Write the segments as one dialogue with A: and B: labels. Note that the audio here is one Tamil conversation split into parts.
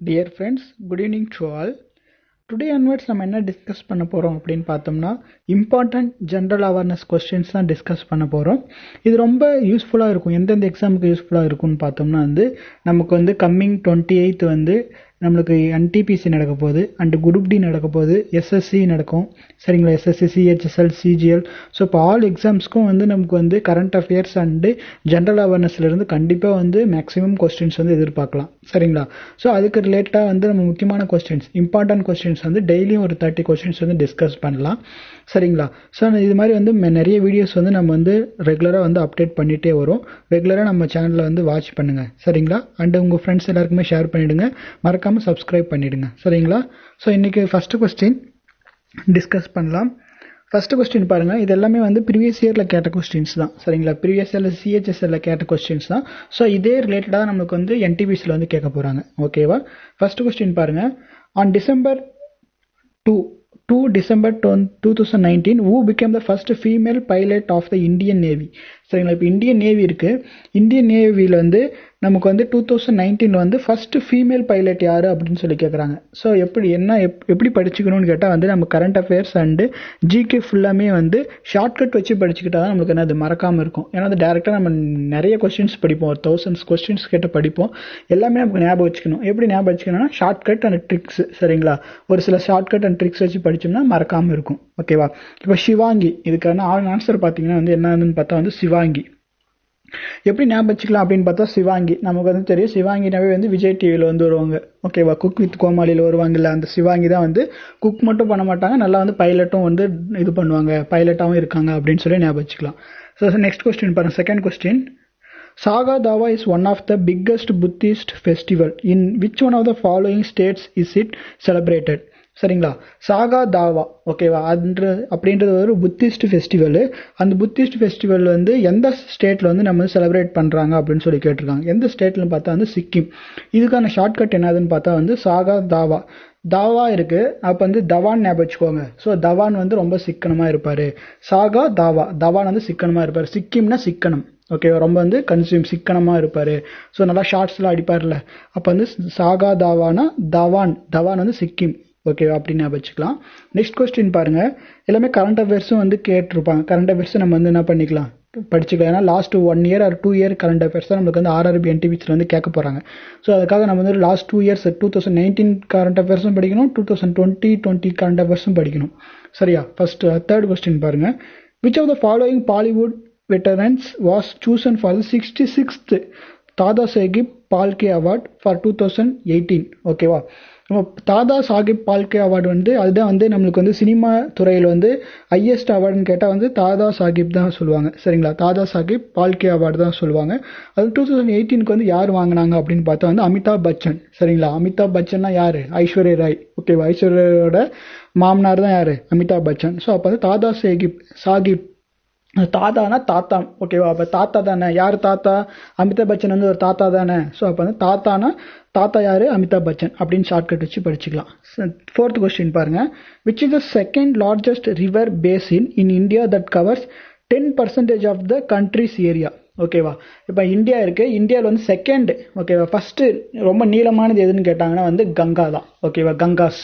A: Dear friends, good evening to all. Today onwards நம்ம என்ன டிஸ்கஸ் பண்ண போகிறோம் அப்படின்னு பார்த்தோம்னா இம்பார்ட்டன்ட் ஜென்ரல் அவேர்னஸ் கொஸ்டின்ஸ் தான் டிஸ்கஸ் பண்ண போகிறோம். இது ரொம்ப யூஸ்ஃபுல்லாக இருக்கும். எந்தெந்த எக்ஸாமுக்கு யூஸ்ஃபுல்லாக இருக்கும்னு பார்த்தோம்னா நமக்கு கம்மிங் 28th நம்மளுக்கு என்டிபிசி நடக்க போகுது, அண்டு குரூப் டி நடக்க போகுது, எஸ்எஸ்சி நடக்கும். சரிங்களா? SSC, CHSL, CGL. ஸோ இப்போ ஆல் எக்ஸாம்ஸ்க்கும் நமக்கு கரண்ட் அஃபேர்ஸ் அண்டு ஜென்ரல் அவேர்னஸ்லேருந்து கண்டிப்பாக மேக்ஸிமம் கொஸ்டின்ஸ் எதிர்பார்க்கலாம். சரிங்களா? ஸோ அதுக்கு ரிலேட்டடாக நம்ம முக்கியமான கொஸ்டின்ஸ், இம்பார்ட்டன்ட் கொஸ்டின்ஸ் டெய்லியும் ஒரு 30 கொஸ்டின்ஸ் டிஸ்கஸ் பண்ணலாம். சரிங்களா? ஸோ இது மாதிரி நிறைய வீடியோஸ் நம்ம ரெகுலராக அப்டேட் பண்ணிகிட்டே வரும். ரெகுலராக நம்ம சேனலில் வாட்ச் பண்ணுங்கள். சரிங்களா? அண்டு உங்கள் ஃப்ரெண்ட்ஸ் எல்லாருக்குமே ஷேர் பண்ணிவிடுங்க. மறக்காமல் சப்ஸ்கிரைப் பண்ணிவிடுங்க. சரிங்களா? ஸோ இன்றைக்கி ஃபஸ்ட்டு கொஸ்டின் டிஸ்கஸ் பண்ணலாம். ஃபஸ்ட்டு கொஸ்டின் பாருங்கள். இது எல்லாமே ப்ரீவியஸ் இயரில் கேட்ட கொஸ்டின்ஸ் தான். சரிங்களா? ப்ரீவியஸ் இயரில் சிஹெச்எஸ்எல்ல கேட்ட கொஸ்டின்ஸ் தான். ஸோ இதே ரிலேட்டடாக நம்மளுக்கு என்டிபிசியில் கேட்க போகிறாங்க. ஓகேவா? ஃபஸ்ட்டு கொஸ்டின் பாருங்கள். On December 2019, who became the first female pilot of the Indian Navy? சரிங்களா? இப்போ இந்தியன் நேவி இருக்குது. இந்தியன் நேவியில் நமக்கு 2019 ஃபர்ஸ்ட் ஃபீமேல் பைலட் யார் அப்படின்னு சொல்லி கேட்குறாங்க. ஸோ எப்படி படிச்சுக்கணும்னு கேட்டால் நம்ம கரண்ட் அஃபேர்ஸ் அண்டு ஜிகே ஃபுல்லாமே ஷார்ட்கட் வச்சு படிச்சுக்கிட்டா தான் நம்மளுக்கு அது மறக்காமல் இருக்கும். ஏன்னா டேரெக்டாக நம்ம நிறைய கொஸ்டின்ஸ் படிப்போம், 1000 கொஸ்டின்ஸ் கேட்ட படிப்போம். எல்லாமே நமக்கு ஞாபகம் வச்சுக்கணும். எப்படி ஞாபகம் வச்சுக்கணும்னா ஷார்ட்கட் அண்ட் ட்ரிக்ஸ். சரிங்களா? ஒரு சில ஷார்ட்கட் அண்ட் ட்ரிக்ஸ் வச்சு படித்தோம்னா மறக்காமல் இருக்கும். ஓகேவா? இப்போ சிவாங்கி, இதுக்கான ஆன்சர் பார்த்தீங்கன்னா என்னன்னு பார்த்தா சிவாங்கி. எப்படி ஞாபகம் வச்சுக்கலாம் அப்படின்னு பார்த்தா சிவாங்கி நமக்கு தெரியும். சிவாங்கினாவே விஜய் டிவியில் வருவாங்க. ஓகேவா? குக் வித் கோமாளியில் வருவாங்கல்ல, அந்த சிவாங்கி தான் குக் மட்டும் பண்ண மாட்டாங்க, நல்லா பைலட்டும் இது பண்ணுவாங்க, பைலட்டாகவும் இருக்காங்க அப்படின்னு சொல்லி ஞாபகம் வச்சுக்கலாம். ஸோ நெக்ஸ்ட் கொஸ்டின் பாருங்க. Second question. Saga Dawa is one of the biggest Buddhist festival. In which one of the following states is it celebrated? சரிங்களா? சாகா தாவா, ஓகேவா, அப்படின்றது ஒரு புத்திஸ்ட் ஃபெஸ்டிவல். அந்த புத்திஸ்ட் ஃபெஸ்டிவல் எந்த ஸ்டேட்டில் நம்ம செலிப்ரேட் பண்ணுறாங்க அப்படின்னு சொல்லி கேட்டிருக்காங்க. எந்த ஸ்டேட்லன்னு பார்த்தா சிக்கிம். இதுக்கான ஷார்ட்கட் என்னதுன்னு பார்த்தா சாகா தாவா. தாவா இருக்கு, அப்போ தவான் ஞாபகம் வச்சுக்கோங்க. ஸோ தவான் ரொம்ப சிக்கனமாக இருப்பார். சாகா தாவா, தவான் சிக்கனமாக இருப்பார். சிக்கிம்னா சிக்கனம். ஓகே, ரொம்ப கன்சியூம் சிக்கனமாக இருப்பார். ஸோ நல்லா ஷார்ட்ஸ்லாம் அடிப்பார்ல, அப்போ சாகா தாவானா தவான் சிக்கிம். ஓகே, அப்படின்னு வச்சுக்கலாம். நெக்ஸ்ட் கொஸ்டின் பாருங்கள். எல்லாமே கரண்ட் அஃபேர்ஸும் கேட்டிருப்பாங்க. கரண்ட் அஃபேர்ஸும் நம்ம என்ன பண்ணிக்கலாம், படிச்சுக்கலாம். ஏன்னா last 1 year or 2 year current affairs தான் நம்மளுக்கு ஆர்ஆர்பி என்டிபிசியில் கேட்க போகிறாங்க. ஸோ அதுக்காக நம்ம லாஸ்ட் 2 years 2019 கரண்ட் அஃபேர்ஸும் படிக்கணும், 2020 கரண்ட் அஃபேர்ஸும் படிக்கணும். சரியா? ஃபர்ஸ்ட் தேர்ட் கொஸ்டின் பாருங்கள். Which of the following Bollywood veterans was chosen for the 66th Dada Saheb Phalke award for 2018? ஓகேவா? நம்ம தாதா சாஹிப் பால்கே அவார்டு அதுதான் நம்மளுக்கு சினிமா துறையில் ஹையஸ்ட் அவார்டுன்னு கேட்டால் தாதா சாஹிப் தான் சொல்லுவாங்க. சரிங்களா? தாதா சாஹிப் பால்கே அவார்டு தான் சொல்லுவாங்க. அது 2018 யார் வாங்கினாங்க அப்படின்னு பார்த்தா அமிதாப் பச்சன். சரிங்களா? அமிதாப் பச்சன்னா யார்? ஐஸ்வர்யா ராய். ஓகேவா? ஐஸ்வர்யோட மாமனார் தான் யார்? அமிதாப் பச்சன். ஸோ அப்போ தாதா சாஹிப், தாத்தானா தாத்தா. ஓகேவா? அப்போ தாத்தா தானே. யார் தாத்தா? அமிதாப் பச்சன் ஒரு தாத்தா தானே. ஸோ அப்போ தாத்தானா தாத்தா யார்? அமிதாப் பச்சன் அப்படின்னு ஷார்ட்கட் வச்சு படிச்சுக்கலாம். ஃபோர்த் கொஸ்டின் பாருங்க. Which is the second largest river basin in India that covers 10% of the country's area? ஓகேவா? இப்போ இந்தியா இருக்கு, இந்தியாவில் செகண்ட். ஓகேவா? ஃபர்ஸ்ட் ரொம்ப நீளமானது எதுன்னு கேட்டாங்கன்னா கங்கா தான். ஓகேவா? கங்காஸ்.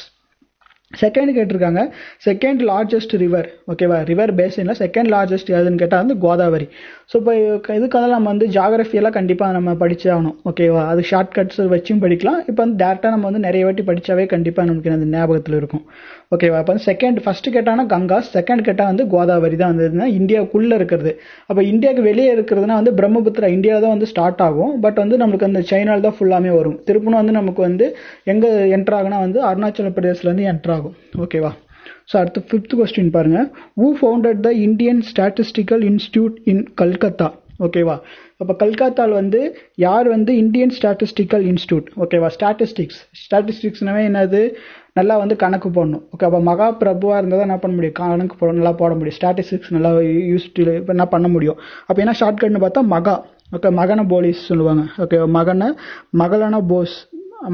A: செகண்ட் கேட்டிருக்காங்க செகண்ட் லார்ஜஸ்ட் ரிவர். ஓகேவா? ரிவர் பேசின்ல செகண்ட் லார்ஜஸ்ட் எதுன்னு கேட்டால் கோதாவரி. ஸோ இப்போ இதுக்கெல்லாம் நம்ம ஜாகிரஃபியெல்லாம் கண்டிப்பாக நம்ம படிச்சாகணும். ஓகேவா? அது ஷார்ட்கட்ஸ் வச்சும் படிக்கலாம். இப்போ டேரெக்டாக நம்ம நிறைய வாட்டி படித்தாவே கண்டிப்பாக நமக்கு அந்த ஞாபகத்தில் இருக்கும். ஓகேவா? அப்போ செகண்ட், ஃபஸ்ட்டு கேட்டாங்கன்னா கங்காஸ், செகண்ட் கேட்டால் கோதாவரி தான் இந்தியாவுக்குள்ளே இருக்கிறது. அப்போ இந்தியாவுக்கு வெளியே இருக்கிறதுனா பிரம்மபுத்திரா இந்தியாவில் தான் ஸ்டார்ட் ஆகும். பட் நம்மளுக்கு அந்த சைனாவில் தான் ஃபுல்லாமே வரும். திருப்பணும் நமக்கு எங்கே என்ட்ரு ஆகுனா அருணாச்சல பிரதேசில் என்ட்ரு ஆகும். ஓகேவா? ஸோ அடுத்து ஃபிஃப்த் கொஸ்டின் பாருங்கள். Who founded the Indian statistical institute இன் கல்கத்தா? ஓகேவா? அப்போ கல்கத்தாவில் யார் இந்தியன் ஸ்டாட்டிஸ்டிக்கல் இன்ஸ்டியூட்? ஓகேவா? ஸ்டாட்டிஸ்டிக்ஸ்னாவே என்னது? நல்லா கணக்கு போடணும். ஓகே, அப்போ மகா பிரபுவாக இருந்தால் தான் என்ன பண்ண முடியும்? கணக்கு நல்லா போட முடியும். ஸ்டாட்டிஸ்டிக்ஸ் நல்லா யூஸ்டு இப்போ என்ன பண்ண முடியும்? அப்போ என்ன ஷார்ட்கட்னு பார்த்தா மகா. ஓகே, மகன போலீஸ் சொல்லுவாங்க. ஓகே,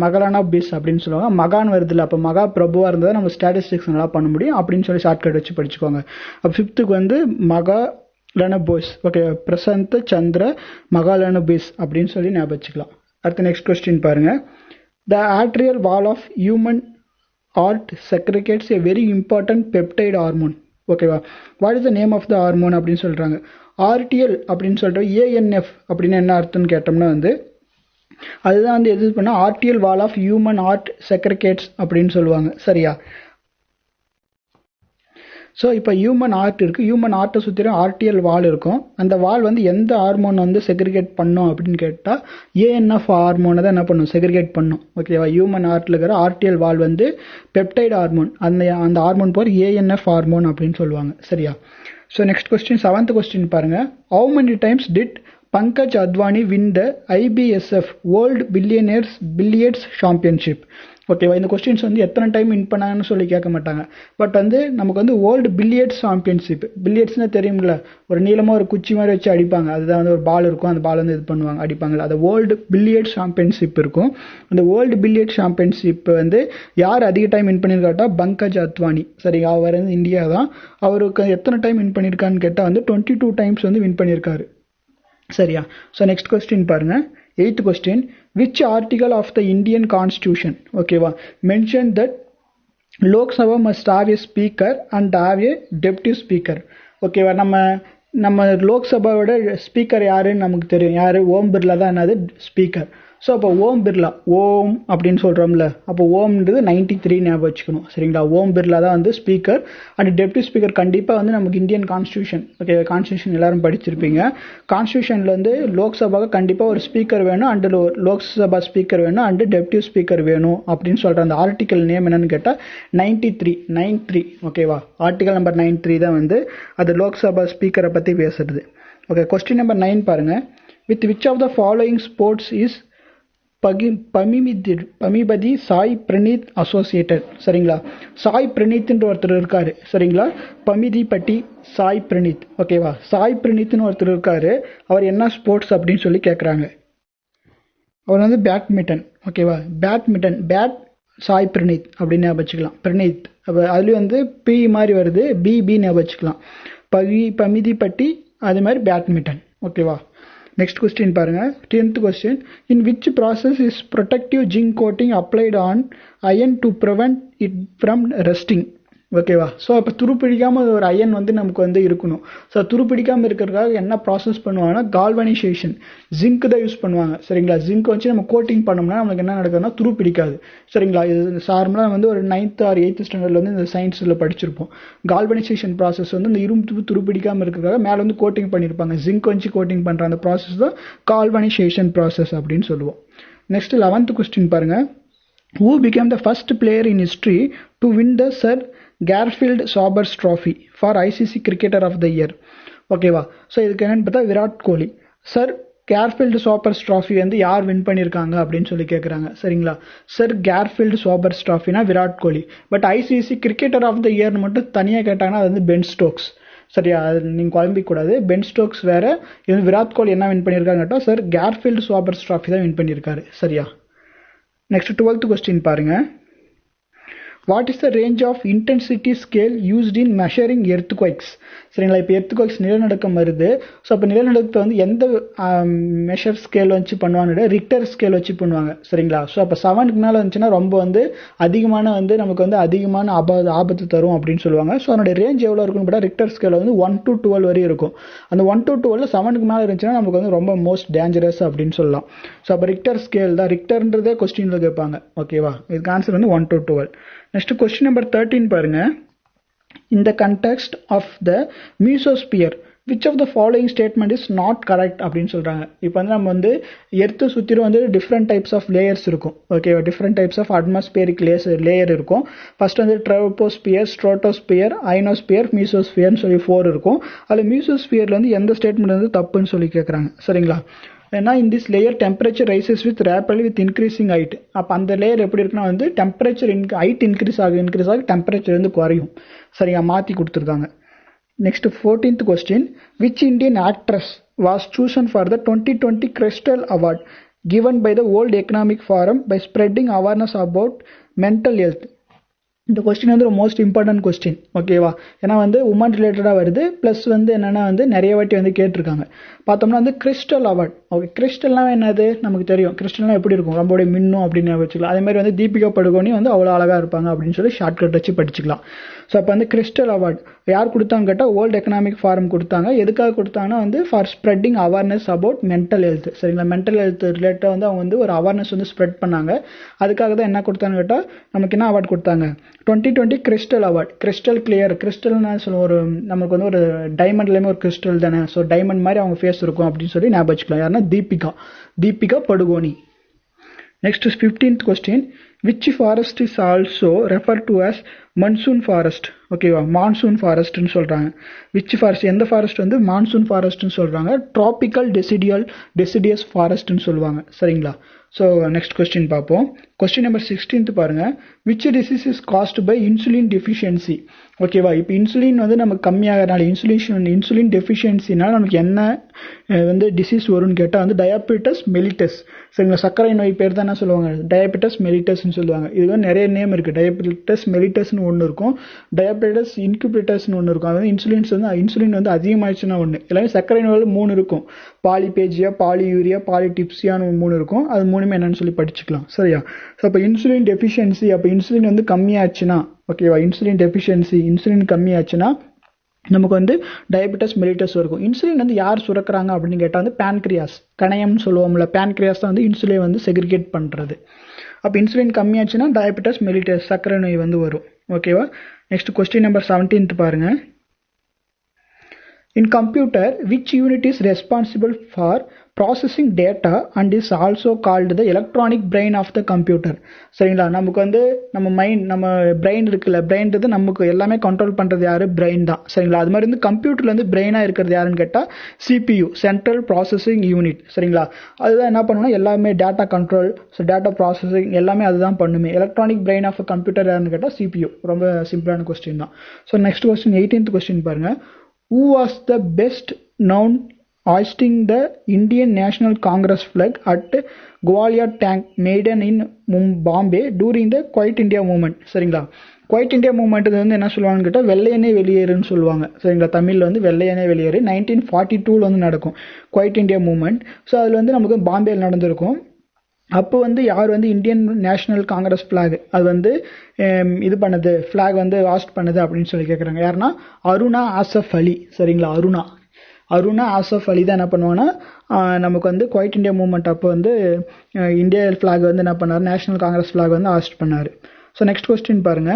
A: மகளானா பீஸ் அப்படின்னு சொல்லுவாங்க. மகான் வருதுல்ல, அப்போ மகா பிரபுவாக இருந்தால் நம்ம ஸ்டாட்டிஸ்டிக்ஸ் நல்லா பண்ண முடியும் அப்படின்னு சொல்லி ஷார்ட்கட் வச்சு படிச்சுக்கோங்க. அப்போ ஃபிஃப்த்துக்கு மகாலானா போஸ். ஓகே, பிரசாந்த் சந்திர மகாலானா பீஸ் அப்படின்னு சொல்லி ஞாபகம் வச்சுக்கலாம். அடுத்த நெக்ஸ்ட் கொஸ்டின் பாருங்கள். The arterial wall of human heart secretes a very important peptide hormone. ஓகேவா, what is the name of the hormone அப்படின்னு சொல்கிறாங்க. ஆர்டிஎல் அப்படின்னு சொல்லிட்டு ஏஎன்எஃப் அப்படின்னு என்ன அர்த்தம்னு கேட்டோம்னா வந்து அதுதான் வந்து எது பண்ணால் atrial wall of human heart secretes அப்படின்னு சொல்லுவாங்க. சரியா, ஸோ இப்போ ஹியூமன் ஹார்ட் இருக்குது, ஹியூமன் ஹார்ட்டை சுற்றிலும் ஆர்டிஎல் வால் இருக்கும். அந்த வால் வந்து எந்த ஹார்மோன் வந்து செக்ரிகேட் பண்ணும் அப்படின்னு கேட்டால் ஏஎன்எஃப் ஹார்மோனை தான் என்ன பண்ணும், செக்ரிகேட் பண்ணும். ஓகேவா, ஹியூமன் ஹார்ட்டில் இருக்கிற ஆர்டிஎல் வால் வந்து பெப்டைட் ஹார்மோன், அந்த ஹார்மோன் போர் ஏஎன்எஃப் ஹார்மோன் அப்படின்னு சொல்லுவாங்க. சரியா, so next question, 7th question பாருங்கள். How many times did Pankaj Advani win the IBSF world billiards championship? ஓகேவா, இந்த கொஸ்டின்ஸ் வந்து எத்தனை டைம் வின் பண்ணாங்கன்னு சொல்லி கேட்க மாட்டாங்க. பட் வந்து நமக்கு வந்து வேர்ல்டு பில்லியர்ட்ஸ் சாம்பியன்ஷிப், பில்லியர்ட்ஸ்னால் தெரியுமில்ல, ஒரு நீளமாக ஒரு குச்சி மாதிரி வச்சு அடிப்பாங்க, அதுதான் வந்து ஒரு பால் இருக்கும், அந்த பால் வந்து இது பண்ணுவாங்க அடிப்பாங்கல்ல, அது வேர்ல்டு பில்லியர்ட்ஸ் சாம்பியன்ஷிப் இருக்கும். அந்த வேர்ல்டு பில்லியர்ட்ஸ் சாம்பியன்ஷிப் வந்து யார் அதிக டைம் வின் பண்ணியிருக்காட்டா பங்கஜ் அத்வானி. சரி, அவர் வந்து இந்தியா தான். அவருக்கு எத்தனை டைம் வின் பண்ணியிருக்கான்னு கேட்டால் வந்து 22 டைம்ஸ் வந்து வின் பண்ணியிருக்காரு. சரியா, ஸோ நெக்ஸ்ட் கொஸ்டின் பாருங்கள். 8th question, which article of the Indian Constitution, ஓகேவா, mentioned that Lok Sabha must have a speaker and have a deputy speaker? ஓகேவா, நம்ம லோக்சபாவோட ஸ்பீக்கர் யாருன்னு நமக்கு தெரியும், யார், ஓம் பிர்லா தான் என்னது ஸ்பீக்கர். ஸோ அப்போ ஓம் பிர்லா, ஓம் அப்படின்னு சொல்கிறோம்ல, அப்போ ஓம்ன்றது 93 ஞாபகம் வச்சுக்கணும். சரிங்களா, ஓம் பிர்லா தான் வந்து ஸ்பீக்கர். அண்ட் டெப்டி ஸ்பீக்கர் கண்டிப்பாக வந்து நமக்கு இந்தியன் கான்ஸ்டியூஷன், ஓகே, கான்ஸ்டியூஷன் எல்லாரும் படிச்சிருப்பீங்க. கான்ஸ்டியூஷனில் வந்து லோக்சபாவுக்கு கண்டிப்பாக ஒரு ஸ்பீக்கர் வேணும், அண்டு லோக்சபா ஸ்பீக்கர் வேணும், அண்டு டெப்டி ஸ்பீக்கர் வேணும் அப்படின்னு சொல்கிற அந்த ஆர்டிக்கல் நேம் என்னன்னு கேட்டால் 93. ஓகேவா, ஆர்டிக்கல் நம்பர் 93 தான் வந்து அது லோக்சபா ஸ்பீக்கரை பற்றி பேசுறது. ஓகே, கொஸ்டின் நம்பர் 9 பாருங்கள். With which of the following sports is பமிபதி சாய் பிரணீத் அசோசியேட்டட்? சரிங்களா, சாய் பிரணீத்ன்ற ஒருத்தர் இருக்காரு. சரிங்களா, பமிதிப்பட்டி சாய் பிரணீத். ஓகேவா, சாய் பிரணீத்னு ஒருத்தர் இருக்காரு. அவர் என்ன ஸ்போர்ட்ஸ் அப்படின்னு சொல்லி கேட்குறாங்க. அவர் வந்து பேட்மிண்டன். ஓகேவா, பேட் சாய் பிரணீத் அப்படின்னு வச்சுக்கலாம். பிரணீத் அதுலேயும் வந்து பி மாதிரி வருது, பின்னு வச்சுக்கலாம். பமிதிப்பட்டி அது மாதிரி பேட்மிண்டன். ஓகேவா, நெக்ஸ்ட் கொஸ்டின் பாருங்க. 10th question, in which process is protective zinc coating applied on iron to prevent it from rusting? ஓகேவா, ஸோ இப்போ துருப்பிடிக்காமல் ஒரு அயன் வந்து நமக்கு வந்து இருக்கணும். ஸோ துருப்பிடிக்காமல் இருக்கிறதுக்காக என்ன ப்ராசஸ் பண்ணுவாங்கன்னா கால்வனைசேஷன், ஜிங்க் தான் யூஸ் பண்ணுவாங்க. சரிங்களா, ஜிங்க் வச்சு நம்ம கோட்டிங் பண்ணோம்னா நமக்கு என்ன நடக்குதுன்னா துருப்பிடிக்காது. சரிங்களா, இது சார்மலாக வந்து ஒரு 9th or 8th ஸ்டாண்டர்டில் வந்து இந்த சயின்ஸில் படிச்சிருப்போம். கால்வனைசேஷன் ப்ராசஸ் வந்து இந்த இரும்பு துருப்பிடிக்காமல் இருக்கிறதுக்காக மேலே வந்து கோட்டிங் பண்ணியிருப்பாங்க. ஜிங்க் வச்சு கோட்டிங் பண்ணுற அந்த ப்ராசஸ் தான் கால்வனைசேஷன் ப்ராசஸ் அப்படின்னு சொல்லுவோம். நெக்ஸ்ட் 11th கொஸ்டின் பாருங்கள். Who became the first player in history to win the Sir Garfield Sobers Trophy for ICC Cricketer of the Year? ஓகேவா, ஸோ இதுக்கு என்னன்னு பார்த்தா Virat Kohli. Sir Garfield Sobers trophy வந்து யார் வின் பண்ணியிருக்காங்க அப்படின்னு சொல்லி கேட்குறாங்க. சரிங்களா, சார் கேர்ஃபீல்டு சோபர்ஸ் ட்ராஃபினா Virat Kohli. But ICC cricketer of the இயர்னு மட்டும் தனியாக கேட்டாங்கன்னா அது வந்து பென் ஸ்டோக்ஸ். சரியா, அது நீங்கள் குழம்பிக்கூடாது. பென் ஸ்டோக்ஸ் வேறு, இது விராட் கோலி என்ன வின் பண்ணியிருக்காங்கட்டா சார் கேர்ஃபீல்டு சோபர்ஸ் ட்ராஃபி தான் வின் பண்ணியிருக்காரு. சரியா, நெக்ஸ்ட் 12th கொஸ்டின் பாருங்க. What is the range of intensity scale used in measuring earthquakes? சரிங்களா, இப்போ எர்த்குவைக்ஸ் நிலநடுக்கம் வருது. ஸோ அப்போ நிலநடுக்கத்தை வந்து எந்த மெஷர் ஸ்கேல் வச்சு பண்ணுவாங்க, ரிக்டர் ஸ்கேல் வச்சு பண்ணுவாங்க. சரிங்களா, ஸோ அப்போ 7க்கு மேலே வந்துச்சுன்னா ரொம்ப வந்து அதிகமான வந்து நமக்கு வந்து அதிகமான ஆபத்து தரும் அப்படின்னு சொல்லுவாங்க. ஸோ அதனுடைய ரேஞ்ச் எவ்வளோ இருக்குன்னு பார்த்தா ரிக்டர் ஸ்கேல் வந்து 1 to 12 வரையும் இருக்கும். அந்த 1 to 12 7க்கு மேலே இருந்துச்சுன்னா நமக்கு வந்து ரொம்ப மோஸ்ட் டேஞ்சரஸ் அப்படின்னு சொல்லலாம். ஸோ அப்போ ரிக்டர் ஸ்கேல் தான், ரிக்டர்ன்றதே கொஸ்டினில் கேட்பாங்க. ஓகேவா, இதுக்கு ஆன்சர் வந்து 1 to 12. நெக்ஸ்ட் கொஸ்டின் நம்பர் 13 பாருங்க. In the context of the mesosphere, which of the following statement is not correct அப்படின்னு சொல்கிறாங்க. இப்போ வந்து நம்ம வந்து எர்த்து சுற்றிலும் வந்து டிஃப்ரெண்ட் டைப்ஸ் ஆஃப் லேயர்ஸ் இருக்கும். ஓகேவா, different types of atmospheric layer இருக்கும். ஃபர்ஸ்ட் வந்து ட்ரோபோஸ்பியர், ஸ்ட்ரோட்டோஸ்பியர், அயனோஸ்பியர், மீசோஸ்பியர்னு சொல்லி 4 இருக்கும். அதில் மீசோஸ்பியரில் வந்து எந்த ஸ்டேட்மெண்ட் வந்து தப்புன்னு சொல்லி கேட்குறாங்க. சரிங்களா, ஏன்னா in this layer temperature rises with rapidly with increasing height. அப்போ அந்த லேயர் எப்படி இருக்குன்னா வந்து டெம்பரேச்சர் ஹைட் இன்க்ரீஸ் ஆக டெம்பரேச்சர் வந்து குறையும். சரியா, மாற்றி கொடுத்துருக்காங்க. Next 14th question. Which Indian actress was chosen for the 2020 crystal award given by the World Economic Forum by spreading awareness about mental health? இந்த கொஸ்டின் வந்து ஒரு மோஸ்ட் இம்பார்ட்டன்ட் கொஸ்டின். ஓகேவா, ஏன்னா வந்து உமன் ரிலேட்டடாக வருது, ப்ளஸ் வந்து என்னென்னா வந்து நிறைய வாட்டி வந்து கேட்டிருக்காங்க. பார்த்தோம்னா வந்து கிறிஸ்டல் அவார்ட். ஓகே, கிறிஸ்டல்னால் என்னது நமக்கு தெரியும். கிறிஸ்டல்னால் எப்படி இருக்கும், ரொம்ப மின்னும் அப்படின்னு வச்சுக்கலாம். அதே மாதிரி வந்து தீபிகா படுகோனி வந்து அவ்வளோ அழகாக இருப்பாங்க அப்படின்னு சொல்லி ஷார்ட்கட் வச்சு படிச்சுக்கலாம். ஸோ அப்போ வந்து கிறிஸ்டல் அவார்டு யார் கொடுத்தாங்க கேட்டால் வேர்ல்டு எக்கனாமிக் ஃபாரம் கொடுத்தாங்க. எதுக்காக கொடுத்தாங்கன்னா வந்து for spreading awareness about mental health. சரிங்களா, மென்டல் ஹெல்த் ரிலேட்டாக வந்து அவங்க வந்து ஒரு அவேர்னஸ் வந்து ஸ்ப்ரெட் பண்ணாங்க. அதுக்காக தான் என்ன கொடுத்தாங்க கேட்டால் நமக்கு என்ன அவார்டு கொடுத்தாங்க, 2020 கிறிஸ்டல் அவார்டு. கிறிஸ்டல் கிளியர், கிறிஸ்டல்னா சொல்லுவோம் ஒரு நமக்கு வந்து ஒரு டைமண்ட்லேயுமே ஒரு கிறிஸ்டல் தானே, ஸோ டைமண்ட் மாதிரி அவங்க ஃபேஸ் இருக்கும் அப்படின்னு சொல்லி ஞாபகம் வச்சுக்கலாம். யாருன்னா Deepika Padukone. Next 15th question, which forest is also refer to as monsoon forest. ஓகேவா, மான்சூன் ஃபாரஸ்ட்னு சொல்கிறாங்க. விச் ஃபாரஸ்ட், எந்த ஃபாரஸ்ட் வந்து மான்சூன் ஃபாரஸ்ட்னு சொல்கிறாங்க. ட்ராபிக்கல் டெசிடியஸ் ஃபாரஸ்ட்னு சொல்லுவாங்க. சரிங்களா. ஸோ நெக்ஸ்ட் கொஸ்டின் பார்ப்போம். கொஸ்டின் நம்பர் 16 பாருங்க. Which disease is caused by insulin deficiency. ஓகேவா, இப்போ இன்சுலின் வந்து நமக்கு கம்மியாகிறனால இன்சுலின் டெஃபிஷியன்சினால நமக்கு என்ன வந்து டிசீஸ் வரும்னு கேட்டால் வந்து டயாபெட்டஸ் மெலிட்டஸ். சரிங்களா, சர்க்கரை நோய் பேர் தான் என்ன சொல்லுவாங்க, டயாபெட்டஸ் மெலிட்டஸ்ன்னு சொல்லுவாங்க. இது வந்து நிறைய நேம் இருக்குது. டயாபெட்டஸ் மெலிட்டஸ்னு ஒன்று இருக்கும், டயாபெட்டஸ் இன்குபேட்டஸ்னு ஒன்று இருக்கும். அது வந்து இன்சுலின் வந்து அதிகமாகிடுச்சுன்னா ஒன்று. எல்லாமே சர்க்கரை நோயில் 3 இருக்கும், பாலிபேஜியா, பாலியூரியா, பாலிடிப்சியான்னு 3 இருக்கும். அது 3மே என்னன்னு சொல்லி படிச்சுக்கலாம். சரியா. ஸோ அப்போ இன்சுலின் டெஃபிஷியன்சி, அப்போ இன்சுலின் வந்து கம்மியாச்சுன்னா, ஓகேவா, இன்சுலின் கம்மியாச்சுன்னா நமக்கு வந்து டயபெட்டஸ் மெலிட்டஸ் இருக்கும். இன்சுலின் வந்து யார் சுரக்கிறாங்க அப்படின்னு கேட்டால் வந்து பேன்க்ரியாஸ், கணையம்னு சொல்லுவோம்ல, பேன்க்ரியாஸ் தான் வந்து இன்சுலின் வந்து செக்ரிகேட் பண்ணுறது. அப்போ இன்சுலின் கம்மியாச்சுன்னா டயபெட்டஸ் மெலிட்டஸ் சர்க்கரை நோய் வந்து வரும். ஓகேவா. நெக்ஸ்ட் கொஸ்டின் நம்பர் 17 பாருங்க. In computer, which unit is responsible for processing data and is also called the electronic brain of the computer. சரிங்களா, நமக்கு வந்து நம்ம பிரெயின் இருக்குல்ல, பிரெயின் வந்து நமக்கு எல்லாமே கண்ட்ரோல் பண்ணுறது யாரு, பிரெயின் தான். சரிங்களா, அது மாதிரி வந்து கம்ப்யூட்டர்ல வந்து பிரெயினாக இருக்கிறது யாருன்னு கேட்டால் CPU, சென்ட்ரல் ப்ராசஸிங் யூனிட். சரிங்களா, அதுதான் என்ன பண்ணணும்னா எல்லாமே டேட்டா கண்ட்ரோல், டேட்டா ப்ராசஸிங் எல்லாமே அதுதான் பண்ணுமே. எலக்ட்ரானிக் பிரெயின் ஆஃப் கம்ப்யூட்டர் யாருன்னு கேட்டால் CPU. ரொம்ப சிம்பிளான கொஸ்டின் தான். So next question 18th question பாருங்க. Who was the best known hoisting the Indian National Congress flag at Gwalior Tank Maiden in Bombay during the Quiet India Movement. சரிங்களா, குவைட் இந்தியா மூவ்மெண்ட் வந்து என்ன சொல்லுவாங்கன்னு கேட்டால் வெள்ளையனே வெளியேறுன்னு சொல்லுவாங்க. சரிங்களா, தமிழில் வந்து வெள்ளையனே வெளியேறு 1942 வந்து நடக்கும் குவைட் இந்தியா மூவ்மெண்ட். ஸோ அதில் வந்து நமக்கு பாம்பேயில் நடந்திருக்கும். அப்போ வந்து யார் வந்து இந்தியன் நேஷனல் காங்கிரஸ் ஃப்ளாக் அது வந்து இது பண்ணது, ஃப்ளாக் வந்து ஹாஸ்ட் பண்ணது அப்படின்னு சொல்லி கேட்குறாங்க. யாருன்னா அருணா ஆசஃப் அலி. சரிங்களா, அருணா ஆசஃப் அலி தான் என்ன பண்ணுவாங்கன்னா நமக்கு வந்து குவைட் இந்தியா மூவ்மெண்ட் அப்போ வந்து இந்தியா ஃப்ளாக் வந்து என்ன பண்ணார், நேஷனல் காங்கிரஸ் ஃப்ளாக் வந்து ஹாஸ்ட் பண்ணார். ஸோ நெக்ஸ்ட் கொஸ்டின் பாருங்க.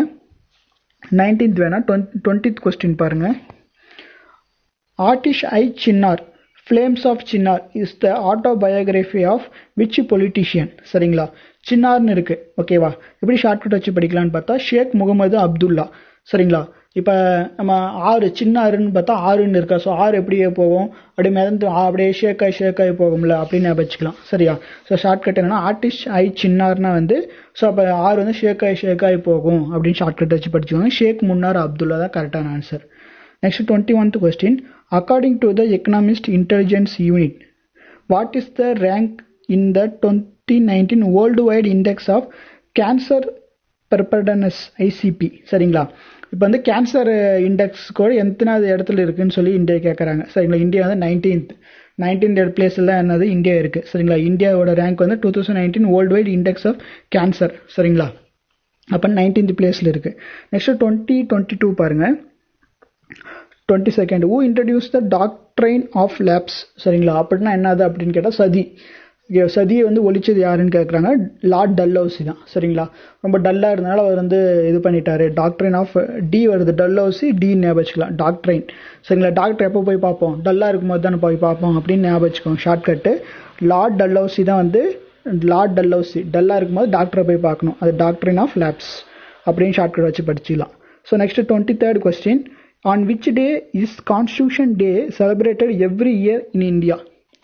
A: 19th வேணா 20th கொஸ்டின் பாருங்க. ஆர்டிஷ் ஐ Chinnar Flames of Chinnar is the autobiography of which politician. சரிங்களா, சின்னார்னு இருக்கு. ஓகேவா, எப்படி ஷார்ட்கட் வச்சு படிக்கலான்னு பார்த்தா ஷேக் முகமது அப்துல்லா. சரிங்களா, இப்போ நம்ம சின்னாருன்னு பார்த்தா ஆறுன்னு இருக்கா. ஸோ எப்படி போகும், அப்படியே மிதந்து அப்படியே ஷேக்காய் போகும்ல அப்படின்னு வச்சுக்கலாம். சரியா. ஸோ ஷார்ட்கட் என்னன்னா ஆர்டிஸ்ட் ஐ சின்னார்னா வந்து ஸோ அப்போ வந்து ஷேக்காய் போகும் அப்படின்னு ஷார்ட்கட் வச்சு படிச்சுக்கோங்க. ஷேக் முன்னார் அப்துல்லா தான் கரெக்டான answer. Next 21th question. According to the Economist Intelligence Unit, what is the rank in the 2019 Worldwide Index of Cancer Preparedness ICP? சரிங்களா, இப்போ வந்து கேன்சர் இண்டெக்ஸ் கூட எத்தனாவது இடத்துல இருக்குன்னு சொல்லி இந்தியா கேட்குறாங்க. சரிங்களா, இந்தியா வந்து 19th பிளேஸில் தான் என்னது இந்தியா இருக்குது. சரிங்களா, இந்தியாவோட ரேங்க் வந்து 2019 Worldwide Index of Cancer. சரிங்களா, அப்போ 19th பிளேஸில் இருக்குது. நெக்ஸ்ட் 2022 பாருங்கள். 22nd, who introduced the doctrine of lapse. சரிங்களா, அப்படின்னா என்னது அப்படின்னு கேட்டால் சதியை வந்து ஒழிச்சது யாருன்னு கேட்குறாங்க. லார்ட் டல்ஹவுசி தான். சரிங்களா, ரொம்ப டல்லாக இருந்தனால அவர் வந்து இது பண்ணிட்டாரு. டாக்ட்ரைன் ஆஃப் டி வருது, டல்ஹவுசி டி ஞாபகம் வச்சுக்கலாம். டாக்ட்ரைன். சரிங்களா, டாக்டர் எப்போ போய் பார்ப்போம், டல்லாக இருக்கும்போது தானே போய் பார்ப்போம் அப்படின்னு ஞாபகம் வச்சுக்கோங்க. ஷார்ட்கட்டு லார்ட் டல்ஹவுசி தான் வந்து டல்லாக இருக்கும்போது டாக்டரை போய் பார்க்கணும். அது டாக்ட்ரைன் ஆஃப் லேப்ஸ் அப்படின்னு ஷார்ட்கட் வச்சு படிச்சுக்கலாம். So next 23rd question. On which day is Constitution Day celebrated every year in India?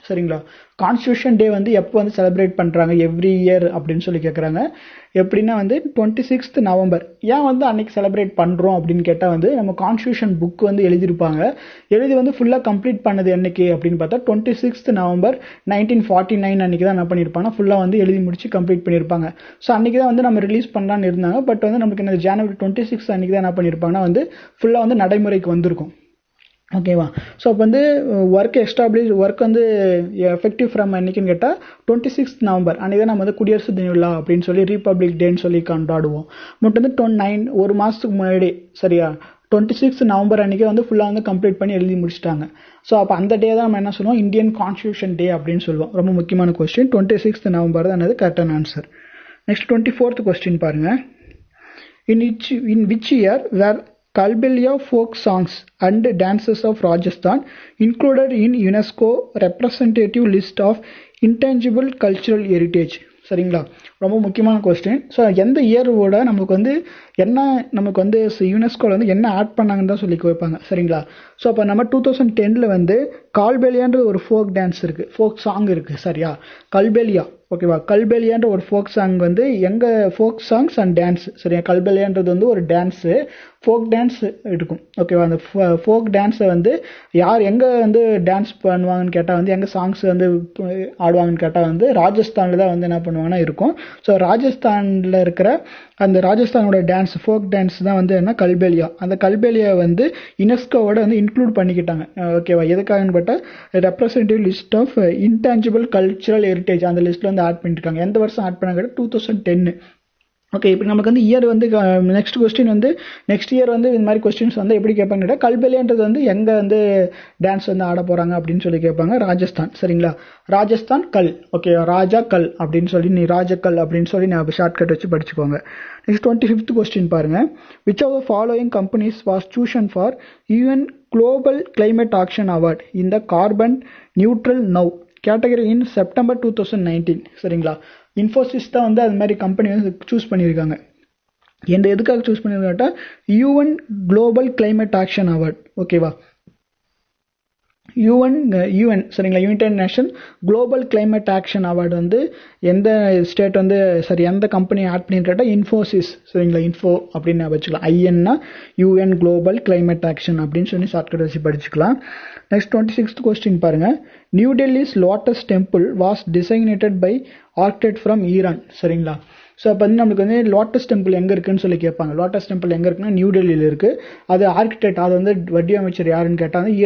A: சரிங்களா, கான்ஸ்டியூஷன் டே வந்து எப்போ வந்து செலிப்ரேட் பண்ணுறாங்க எவ்ரி இயர் அப்படின்னு சொல்லி கேட்குறாங்க. எப்படின்னா வந்து 26th நவம்பர். ஏன் வந்து அன்னைக்கு செலிப்ரேட் பண்ணுறோம் அப்படின்னு கேட்டால் வந்து நம்ம கான்ஸ்டியூஷன் புக் வந்து எழுதியிருப்பாங்க. எழுதி வந்து ஃபுல்லாக கம்ப்ளீட் பண்ணது என்னைக்கு அப்படின்னு பார்த்தா 26th நவம்பர் 1949 அன்றைக்கி தான் என்ன பண்ணியிருப்பாங்க, ஃபுல்லாக வந்து எழுதி முடிச்சு கம்ப்ளீட் பண்ணியிருப்பாங்க. ஸோ அன்றைக்கி தான் வந்து நம்ம ரிலீஸ் பண்ணலான்னு இருந்தாங்க. பட் வந்து நமக்கு இந்த ஜனவரி 26 அன்றைக்கி தான் என்ன பண்ணியிருப்பாங்கன்னா வந்து ஃபுல்லாக வந்து நடைமுறைக்கு வந்திருக்கும். ஓகேவா. ஸோ அப்போ வந்து ஒர்க் வந்து எஃபெக்டிவ் ஃப்ரம் என்னைக்குன்னு கேட்டால் 26th நவம்பர் அன்றைக்கி தான் நம்ம வந்து குடியரசு தின விழா அப்படின்னு சொல்லி ரிபப்ளிக் டேன்னு சொல்லி கொண்டாடுவோம். மட்டும் வந்து 9 ஒரு மாதத்துக்கு முன்னாடி சரியா 26th நவம்பர் அன்றைக்கி வந்து ஃபுல்லாக வந்து கம்ப்ளீட் பண்ணி எழுதி முடிச்சிட்டாங்க. ஸோ அப்போ அந்த டே தான் நம்ம என்ன சொல்லுவோம், இந்தியன் கான்ஸ்டியூஷன் டே அப்படின்னு சொல்லுவோம். ரொம்ப முக்கியமான கொஸ்டின். 26th நவம்பர் தான் அது கரெக்டான ஆன்சர். நெக்ஸ்ட் 24th கொஸ்டின் பாருங்கள். In which year were Kalbelia folk songs and dances of Rajasthan included in UNESCO representative list of intangible cultural heritage? சரிங்களா, ரொம்ப முக்கியமான கொஸ்டின். ஸோ எந்த இயரோட நமக்கு வந்து யுனெஸ்கோவில் வந்து என்ன ஆட் பண்ணாங்கன்னு தான் சொல்லி வைப்பாங்க. சரிங்களா. ஸோ அப்போ நம்ம 2010 வந்து கால்பெலியான்ற ஒரு ஃபோக் டான்ஸ் இருக்குது, ஃபோக் சாங் இருக்குது. சரியா, கல்பெலியா. ஓகேவா, கல்பெலியான்ற ஒரு ஃபோக் சாங் வந்து ஃபோக் சாங்ஸ் அண்ட் டான்ஸ். சரியா, கல்பெலியான்றது வந்து ஒரு டான்ஸு, ஃபோக் டான்ஸ் இருக்கும். ஓகேவா, அந்த ஃபோக் டான்ஸை வந்து யார் எங்கே வந்து டான்ஸ் பண்ணுவாங்கன்னு கேட்டால் வந்து எங்கே சாங்ஸ் வந்து ஆடுவாங்கன்னு கேட்டால் வந்து ராஜஸ்தானில் தான் வந்து என்ன பண்ணுவாங்கன்னா இருக்கும். ஸோ ராஜஸ்தானில் இருக்கிற அந்த ராஜஸ்தானோட டான்ஸ் ஃபோக் டான்ஸ் தான் வந்து என்ன கல்பெலியா. அந்த கல்பெலியா வந்து யுனெஸ்கோவோட வந்து இன்க்ளூட் பண்ணிக்கிட்டாங்க. ஓகேவா, எதுக்காகன்னு பார்த்தா representative list of intangible cultural heritage அந்த லிஸ்ட்டில் வந்து ஆட் பண்ணியிருக்காங்க. எந்த வருஷம் ஆட் பண்ணாங்க, 2010. ஓகே, இப்போ நமக்கு வந்து இயர் வந்து நெக்ஸ்ட் கொஸ்டின் வந்து நெக்ஸ்ட் இயர் வந்து இந்த மாதிரி கொஸ்டின்ஸ் வந்து எப்படி கேட்பாங்க, கல்பெலியான்றது வந்து எங்கே வந்து டான்ஸ் வந்து ஆட போகிறாங்க அப்படின்னு சொல்லி கேட்பாங்க. ராஜஸ்தான். சரிங்களா, ராஜஸ்தான் கல். ஓகே, ராஜா கல் அப்படின்னு சொல்லி ராஜக்கல் அப்படின்னு சொல்லி நான் ஷார்ட்கட் வச்சு படிச்சுக்கோங்க. நெக்ஸ்ட் 25th கொஸ்டின் பாருங்க. Which of the following companies was chosen for UN global climate action award in the carbon neutral now category in September 2019. சரிங்களா, இன்ஃபோசிஸ் தான் வந்து அது மாதிரி கம்பெனி வந்து சூஸ் பண்ணியிருக்காங்க. எதுக்காக சூஸ் பண்ணியிருக்காட்டா UN global climate action award. ஓகேவா, யூஎன் சரிங்களா, United Nation global climate action award வந்து எந்த ஸ்டேட் வந்து எந்த கம்பெனி ஆட் பண்ணியிருக்கா இன்ஃபோசிஸ். சரிங்களா, இன்ஃபோ அப்படின்னு வச்சுக்கலாம். ஐஎன்னா யூஎன் குளோபல் கிளைமேட் ஆக்ஷன் அப்படின்னு சொல்லி ஷார்ட்கட் வச்சு படிச்சுக்கலாம். நெக்ஸ்ட் 26th கொஸ்டின் பாருங்க. New Delhi's lotus temple was designated by architect from Iran. சரிங்களா, ஸோ அப்போ வந்து நம்மளுக்கு வந்து லோட்டஸ் டெம்பிள் எங்கே இருக்குன்னு சொல்லி கேட்பாங்க. லோட்டஸ் டெம்பிள் எங்கே இருக்குன்னா நியூ டெல்லியில் இருக்குது. அது ஆர்கிடெக்ட் அது வந்து வடிவமைச்சர் யாருன்னு கேட்டால் வந்து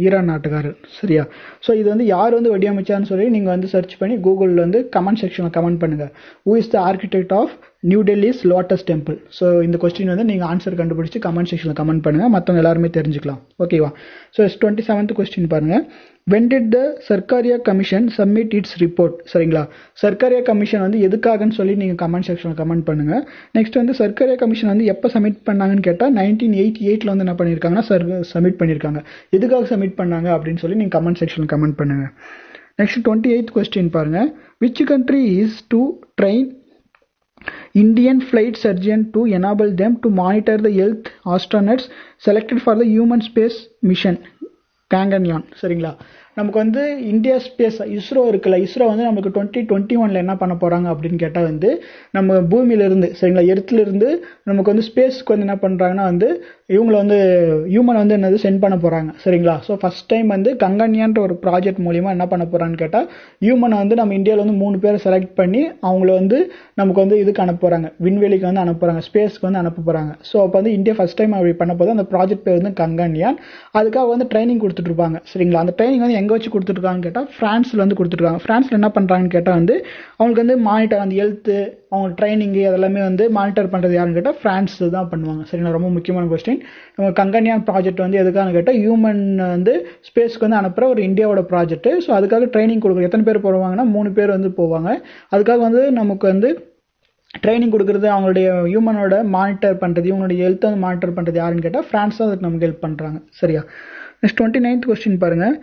A: ஈரான் நாட்டுக்காரர். சரியா, ஸோ இது வந்து யார் வந்து வடிவமைச்சான்னு சொல்லி நீங்கள் வந்து சர்ச் பண்ணி கூகுளில் வந்து கமெண்ட் செக்ஷனில் கமெண்ட் பண்ணுங்கள். Who is the architect of New Delhi's lotus Temple. So இந்த கொஸ்டின் வந்து நீங்கள் ஆன்சர் கண்டுபிடிச்சி கமெண்ட் செக்ஷனில் கமெண்ட் பண்ணுங்கள், மற்றவங்க எல்லாருமே தெரிஞ்சுக்கலாம். ஓகேவா. ஸோ 27th கொஸ்டின் பாருங்கள். when did the Sarkaria commission submit its report? சரிங்களா, சர்க்காரியா கமிஷன் வந்து எதுக்காகன்னு சொல்லி நீங்கள் கமெண்ட் செக்ஷனில் கமெண்ட் பண்ணுங்கள். நெக்ஸ்ட் வந்து சர்க்காரியா கமிஷன் வந்து எப்போ சப்மிட் பண்ணாங்கன்னு கேட்டால் 1988 வந்து என்ன பண்ணியிருக்காங்கன்னா சப்மிட் பண்ணியிருக்காங்க. எதுக்காக சப்மிட் பண்ணாங்க அப்படின்னு சொல்லி நீங்கள் கமெண்ட் செக்ஷனில் கமெண்ட் பண்ணுங்கள். நெக்ஸ்ட் 28th கொஸ்டின் பாருங்கள். which country is to train Indian flight surgeon to enable them to monitor the health astronauts selected for the human space mission Gaganyaan. சரிங்களா, நமக்கு வந்து இந்தியா ஸ்பேஸ் இஸ்ரோ இருக்குல்ல, இஸ்ரோ வந்து நமக்கு 2021 என்ன பண்ண போகிறாங்க அப்படின்னு கேட்டால் வந்து நம்ம பூமியிலிருந்து சரிங்களா எர்த்லேருந்து நமக்கு வந்து ஸ்பேஸ்க்கு வந்து என்ன பண்ணுறாங்கன்னா வந்து இவங்களை வந்து ஹியூமன் வந்து என்னது சென்ட் பண்ண போகிறாங்க. சரிங்களா, ஸோ ஃபஸ்ட் டைம் வந்து கங்கன்யான்ற ஒரு ப்ராஜெக்ட் மூலிமா என்ன பண்ண போகிறான்னு கேட்டால் ஹியூமனை வந்து நம்ம இந்தியாவில் வந்து 3 பேரை செலக்ட் பண்ணி அவங்கள வந்து நமக்கு வந்து இதுக்கு அனுப்ப போகிறாங்க, விண்வெளிக்கு வந்து அனுப்ப போகிறாங்க, ஸ்பேஸ்க்கு வந்து அனுப்ப போகிறாங்க. ஸோ அப்போ வந்து இந்தியா ஃபஸ்ட் டைம் அப்படி பண்ண போது அந்த ப்ராஜெக்ட் பேர் வந்து கங்கன்யான். அதுக்காக வந்து ட்ரைனிங் கொடுத்துட்ருப்பாங்க. சரிங்களா, அந்த ட்ரைனிங் வந்து எங்கே வச்சு கொடுத்துருக்காங்கன்னு கேட்டால் ஃப்ரான்ஸில் வந்து கொடுத்துருக்காங்க. ஃப்ரான்ஸில் என்ன பண்ணுறாங்கன்னு கேட்டால் வந்து அவங்களுக்கு வந்து மானிட்டர் அந்த ஹெல்த்து அவங்க ட்ரைனிங்கு அதெல்லாமே வந்து மானிட்டர் பண்ணுறது யாருன்னு கேட்டால் ஃப்ரான்ஸ் தான் பண்ணுவாங்க. சரிங்களா, ரொம்ப முக்கியமான கொஸ்டின். நம்ம கங்கன்யான் ப்ராஜெக்ட் வந்து எதுக்காக கேட்டால் ஹியூமன் வந்து ஸ்பேஸ்க்கு வந்து அனுப்புகிற ஒரு இந்தியாவோட ப்ராஜெக்ட். ஸோ அதுக்காக ட்ரைனிங் கொடுக்குற எத்தனை பேர் போவாங்கன்னா 3 பேர் வந்து போவாங்க. அதுக்காக வந்து நமக்கு வந்து ட்ரைனிங் கொடுக்குறது அவங்களுடைய ஹியூமனோட மானிட்டர் பண்ணுறது இவங்களுடைய ஹெல்த்தை வந்து மானிட்டர் பண்ணுறது யாருன்னு கேட்டால் ஃப்ரான்ஸ் தான் அதுக்கு நமக்கு ஹெல்ப் பண்ணுறாங்க. சரியா, நெக்ஸ்ட் 29th கொஸ்டின் பாருங்கள்.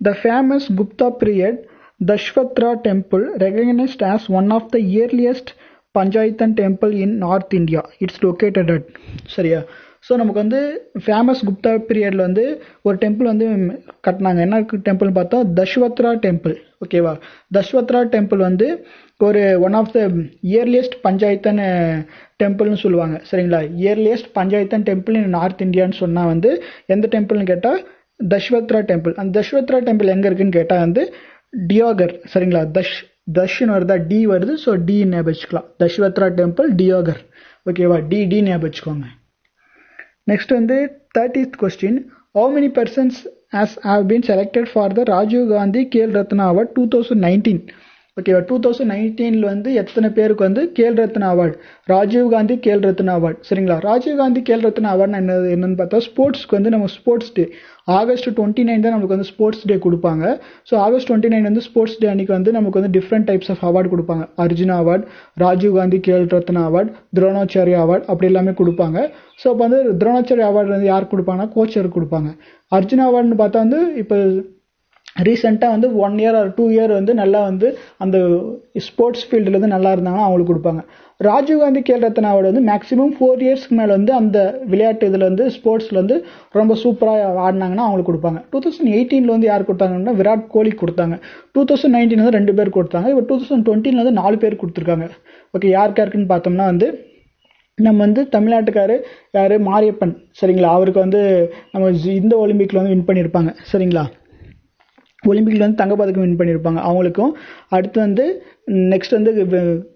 A: The famous Gupta period Dashwatra temple recognized as one of the earliest Panchayatan temple in North India. It's located at. சரியா, ஸோ நமக்கு வந்து ஃபேமஸ் குப்தா பீரியடில் வந்து ஒரு டெம்பிள் வந்து கட்டினாங்க. என்ன டெம்பிள் பார்த்தா தஷ்வத்ரா டெம்பிள். ஓகேவா, தஷ்வத்ரா டெம்பிள் வந்து ஒரு one of the earliest Panchayatan டெம்பிள்னு சொல்லுவாங்க. சரிங்களா, earliest Panchayatan temple in north இந்தியான்னு சொன்னால் வந்து எந்த டெம்பிள்னு கேட்டால் தஷ்வத்ரா டெம்பிள். அந்த தஷ்வத்ரா டெம்பிள் எங்கே இருக்குன்னு கேட்டால் வந்து டியோகர். சரிங்களா, தஷ்ன்னு வருதா, டி வருது, ஸோ டி ஞாபகம் வச்சுக்கலாம். தஷ்வத்ரா டெம்பிள் டியோகர். ஓகேவா, டி ஞாபகம் வச்சுக்கோங்க. நெக்ஸ்ட் வந்து 30th question. how many persons have been selected for the Rajiv Gandhi Khel Ratna Award 2019? ஓகேவா 2019 வந்து எத்தனை பேருக்கு வந்து கேல் ரத்னா அவார்டு, ராஜீவ் காந்தி கேல் ரத்னா அவார்டு. சரிங்களா, ராஜீவ் காந்தி கேல் ரத்னா அவார்டு என்னன்னு பார்த்தா ஸ்போர்ட்ஸ்க்கு வந்து நம்ம ஸ்போர்ட்ஸ் டே August 29 தான் நமக்கு வந்து ஸ்போர்ட்ஸ் டே கொடுப்பாங்க. ஸோ August 29 வந்து ஸ்போர்ட்ஸ் டே அன்னைக்கு வந்து நமக்கு வந்து டிஃப்ரெண்ட் டைப்ஸ் ஆஃப் அவார்டு கொடுப்பாங்க. Arjuna award, Rajiv Gandhi Khel Ratna award, Dronacharya award அப்படி எல்லாமே கொடுப்பாங்க. ஸோ அப்போ வந்து துரோணாச்சாரியா அவார்டு வந்து யாருக்கு கொடுப்பாங்கன்னா கோச்சருக்கு கொடுப்பாங்க. அர்ஜுனா அவார்டுன்னு பார்த்தா வந்து இப்போ ரீசெண்டாக வந்து 1 year or 2 year வந்து நல்லா வந்து அந்த ஸ்போர்ட்ஸ் ஃபீல்டில் வந்து நல்லா இருந்தாங்கன்னா அவங்களுக்கு கொடுப்பாங்க. ராஜீவ் காந்தி கேல் ரத்னா அவார்டு வந்து மேக்ஸிமம் 4 yearsக்கு மேலே வந்து அந்த விளையாட்டு இதில் வந்து ஸ்போர்ட்ஸில் வந்து ரொம்ப சூப்பராக ஆடினாங்கன்னா அவங்களுக்கு கொடுப்பாங்க. 2018 வந்து யார் கொடுத்தாங்கன்னா விராட் கோலி கொடுத்தாங்க. 2019 வந்து 2 பேர் கொடுத்தாங்க. இப்போ 2020 வந்து 4 பேர் கொடுத்துருக்காங்க. ஓகே, யாருக்குன்னு பார்த்தோம்னா வந்து நம்ம வந்து தமிழ்நாட்டுக்காரு யார் மாரியப்பன். சரிங்களா, அவருக்கு வந்து நம்ம இந்த ஒலிம்பிக்கில் வந்து வின் பண்ணியிருப்பாங்க. சரிங்களா, ஒலிம்பிக்கில் வந்து தங்கப்பதக்கம் வின் பண்ணியிருப்பாங்க அவங்களுக்கும். அடுத்து வந்து நெக்ஸ்ட் வந்து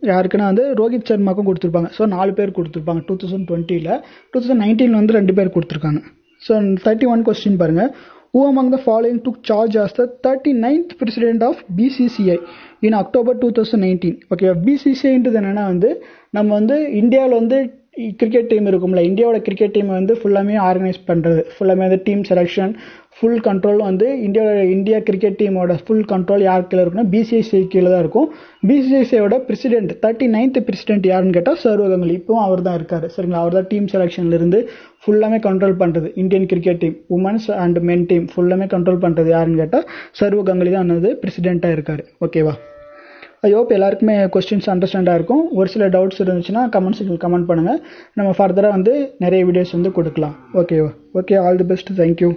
A: யாருக்குன்னா வந்து ரோஹித் சர்மாவுக்கும் கொடுத்துருப்பாங்க. ஸோ 4 பேர் கொடுத்துருப்பாங்க 2020. 2019 வந்து 2 பேர் கொடுத்துருக்காங்க. ஸோ 31 கொஸ்டின் பாருங்கள். Who among the following took charge as the 39th president of BCCI in October 2019? Okay, பிசிசிஐன்றது என்னென்னா வந்து நம்ம வந்து இந்தியாவில் வந்து கிரிக்கெட் டீம் இருக்கும்ல, இந்தியாவோட கிரிக்கெட் டீமை வந்து ஃபுல்லாமே ஆர்கனைஸ் பண்ணுறது, ஃபுல்லாமே வந்து டீம் செலெக்ஷன் ஃபுல் கண்ட்ரோல் வந்து இந்தியா கிரிக்கெட் டீமோட ஃபுல் கண்ட்ரோல் யார் கீழே இருக்குன்னா பிசிசிஐ கீழே தான் இருக்கும். பிசிசிஐயோட பிரசிடென்ட் 39th பிரசிடென்ட் யாருன்னு கேட்டால் சர்வ கங்குலி. இப்போவும் அவர் தான் இருக்கார். சரிங்களா, அவர் தான் டீம் செலெக்ஷன்லேருந்து ஃபுல்லாமே கண்ட்ரோல் பண்ணுறது. Indian cricket team women's and men team ஃபுல்லாமே கண்ட்ரோல் பண்ணுறது யாருன்னு கேட்டால் சர்வ கங்குலி தான் வந்து பிரசிடென்ட்டாக இருக்கார். ஓகேவா, ஐ ஹோப் எல்லாருக்குமே கொஸ்டின்ஸ் அண்டர்ஸ்டாண்டாக இருக்கும். ஒரு சில டவுட்ஸ் இருந்துச்சுன்னா கமெண்ட்ஸுக்கு கமெண்ட் பண்ணுங்கள். நம்ம ஃபர்தராக வந்து நிறைய வீடியோஸ் வந்து கொடுக்கலாம். ஓகேவா, okay, all the best, thank you.